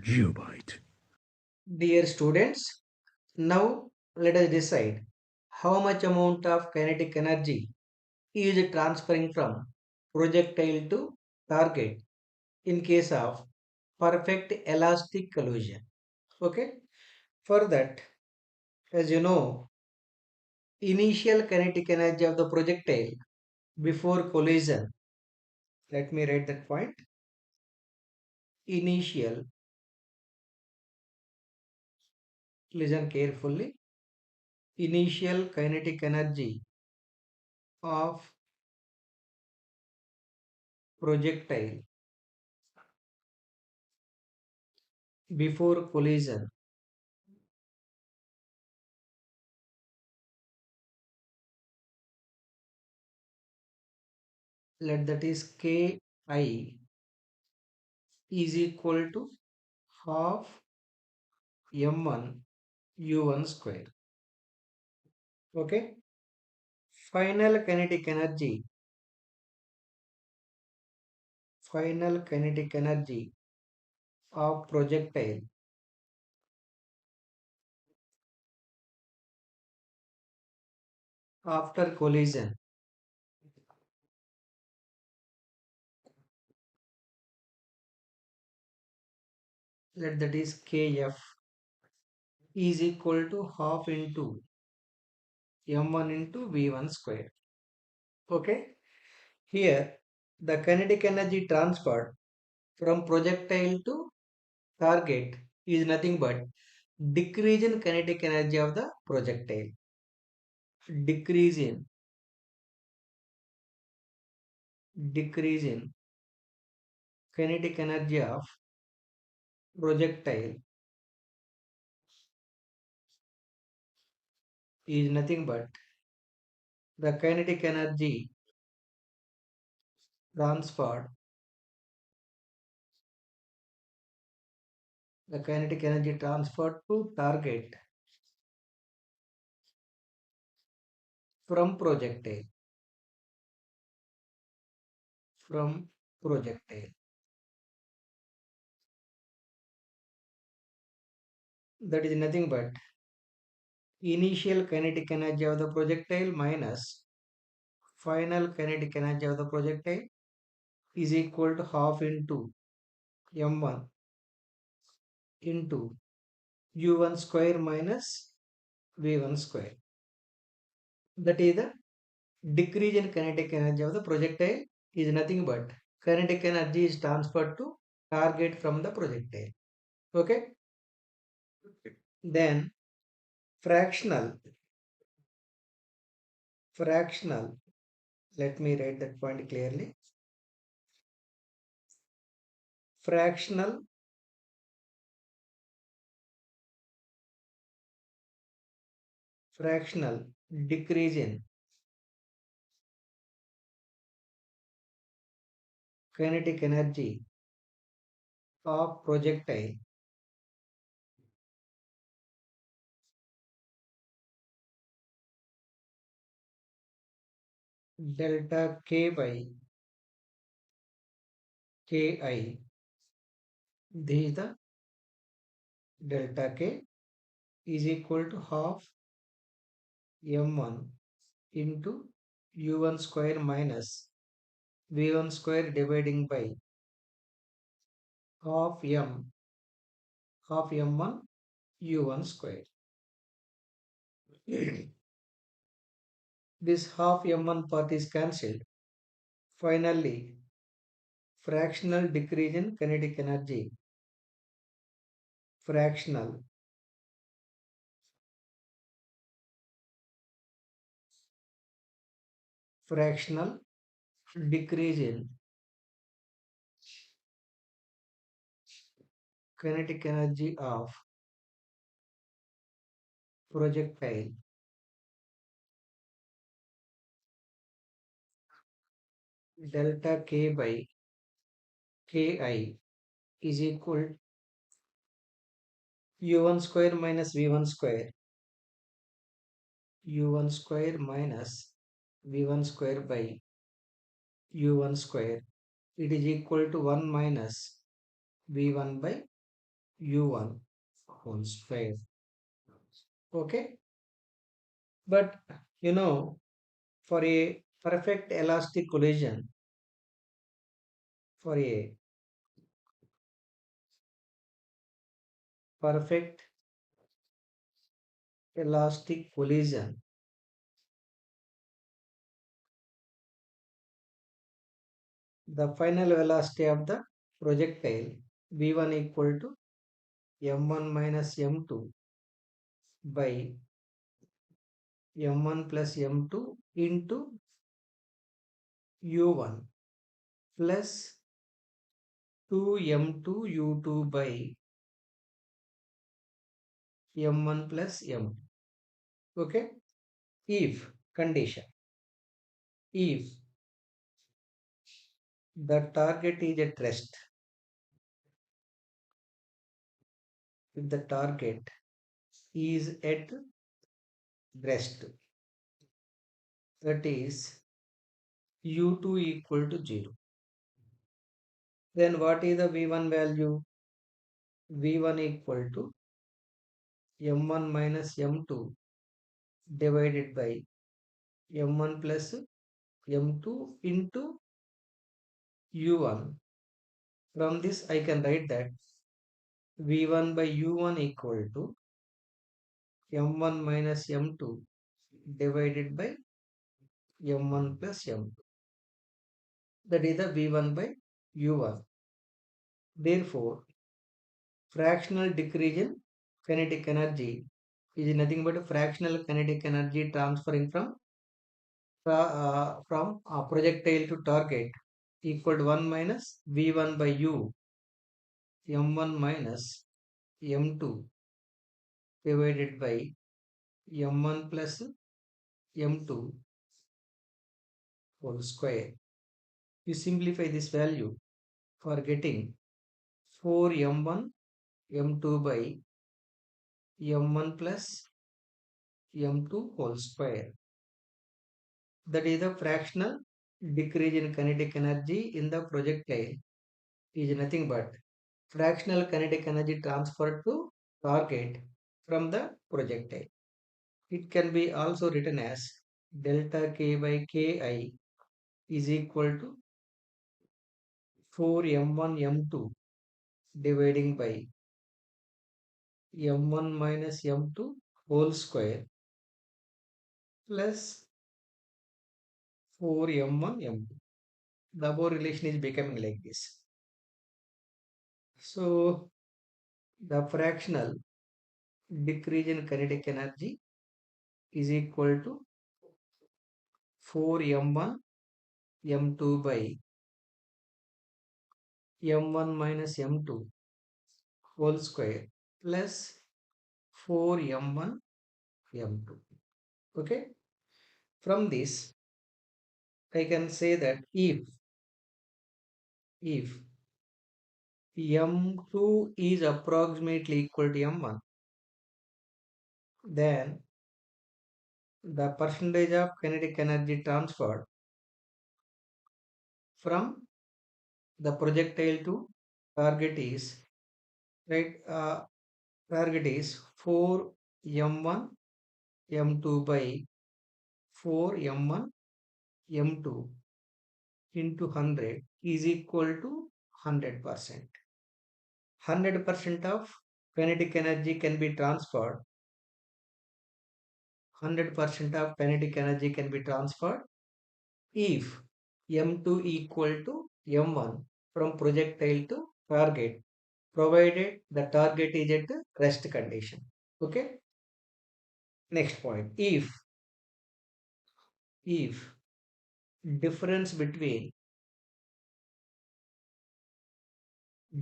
geobyte. Dear students, now let us decide how much amount of kinetic energy is transferring from projectile to target in case of perfect elastic collision. Okay, for that, as you know, initial kinetic energy of the projectile before collision. Let me write that point. Initial, listen carefully. Initial kinetic energy of projectile before collision. Let that is Ki is equal to half m1 u1 square. Okay. Final kinetic energy of projectile after collision. Let that is Kf is equal to half into m1 into v1 square. Okay. Here the kinetic energy transferred from projectile to target is nothing but decrease in kinetic energy of the projectile. Decrease in decrease in kinetic energy of projectile is nothing but the kinetic energy transferred to target from projectile. That is nothing but initial kinetic energy of the projectile minus final kinetic energy of the projectile is equal to half into m1 into u1 square minus v1 square. That is the decrease in kinetic energy of the projectile is nothing but kinetic energy is transferred to target from the projectile. Okay. Then fractional, fractional. Let me write that point clearly. Fractional, fractional decrease in kinetic energy of projectile delta k by ki. This is the delta k is equal to half m1 into u1 square minus v1 square dividing by half half m1 u1 square. This half m1 part is cancelled. Finally, fractional decrease in kinetic energy. Fractional fractional decrease in kinetic energy of projectile delta k by ki is equal u1 square minus v1 square u1 square minus v1 square by u1 square. It is equal to 1 minus v1 by u1 whole square. Okay, but you know, for a perfect elastic collision, for a perfect elastic collision, the final velocity of the projectile v1 equal to m1 minus m2 by m1 plus m2 into u1 plus 2m2 u2 by m1 plus m2. Okay, if condition, if the target is at rest, if the target is at rest, that is u2 equal to 0, then what is the v1 value? v1 equal to m1 minus m2 divided by m1 plus m2 into u1. From this I can write that v1 by u1 equal to m1 minus m2 divided by m1 plus m2. That is the v1 by u1. Therefore, fractional decrease in kinetic energy is nothing but a fractional kinetic energy transferring from projectile to target equal to 1 minus v1 by u m1 minus m2 divided by m1 plus m2 whole square. You simplify this value for getting 4m1 m2 by m1 plus m2 whole square. That is the fractional decrease in kinetic energy in the projectile is nothing but fractional kinetic energy transferred to target from the projectile. It can be also written as delta k by ki is equal to 4m1 m2 dividing by m1 minus m2 whole square plus 4m1 m2. The above relation is becoming like this. So the fractional decrease in kinetic energy is equal to 4m1 m2 by m1 minus m2 whole square plus 4m1 m2. Okay, from this I can say that if m2 is approximately equal to m1, then the percentage of kinetic energy transferred from the projectile to target is right. Target is 4m1 m2 by 4m1 m2 into 100 is equal to 100%. 100% of kinetic energy can be transferred. 100% of kinetic energy can be transferred if m2 equal to m1 from projectile to target, provided the target is at rest condition. Okay. Next point. If difference between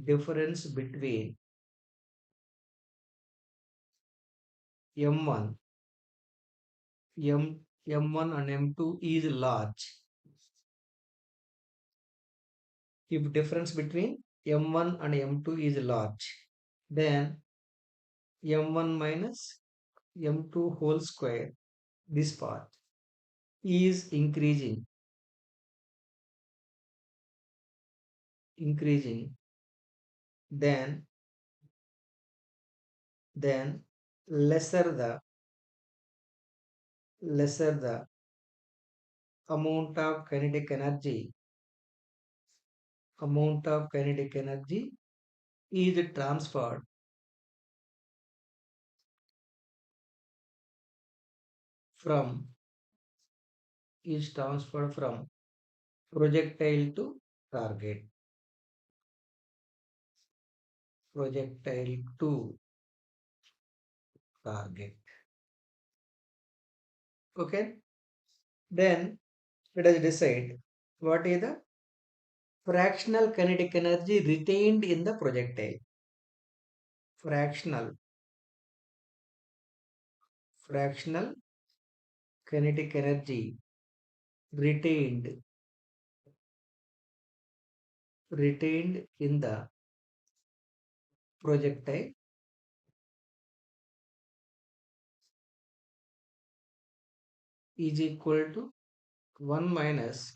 difference between m1 m1 and m2 is large, if difference between m1 and m2 is large, then m1 minus m2 whole square, this part is increasing, then then lesser the lesser the amount of kinetic energy amount of kinetic energy is transferred from from projectile to target. Projectile to target. Okay. Then let us decide what is the fractional kinetic energy retained in the projectile. Fractional fractional kinetic energy retained in the projectile is equal to 1 minus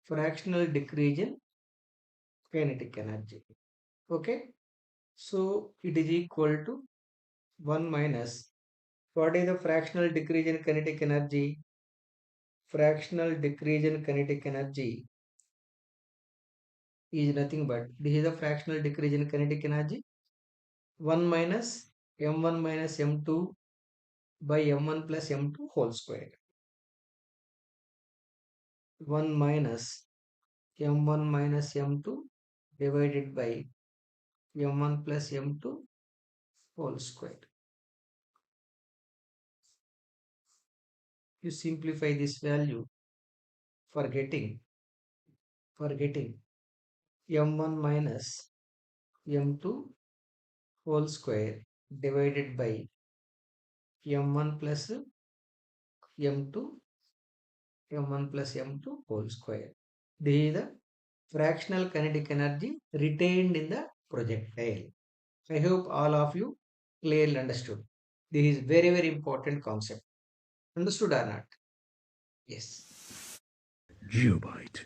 fractional decrease in kinetic energy. Okay. So it is equal to 1 minus, what is the fractional decrease in kinetic energy? Fractional decrease in kinetic energy is nothing but, this is the fractional decrease in kinetic energy, 1 minus m1 minus m2 by m1 plus m2 whole square. 1 minus m1 minus m2 divided by m1 plus m2 whole square. You simplify this value for getting m1 minus m2 whole square divided by m1 plus m2 m1 plus m2 whole square. This is the fractional kinetic energy retained in the projectile. I hope all of you clearly understood. This is very important concept. Understood or not? Yes. Geobyte.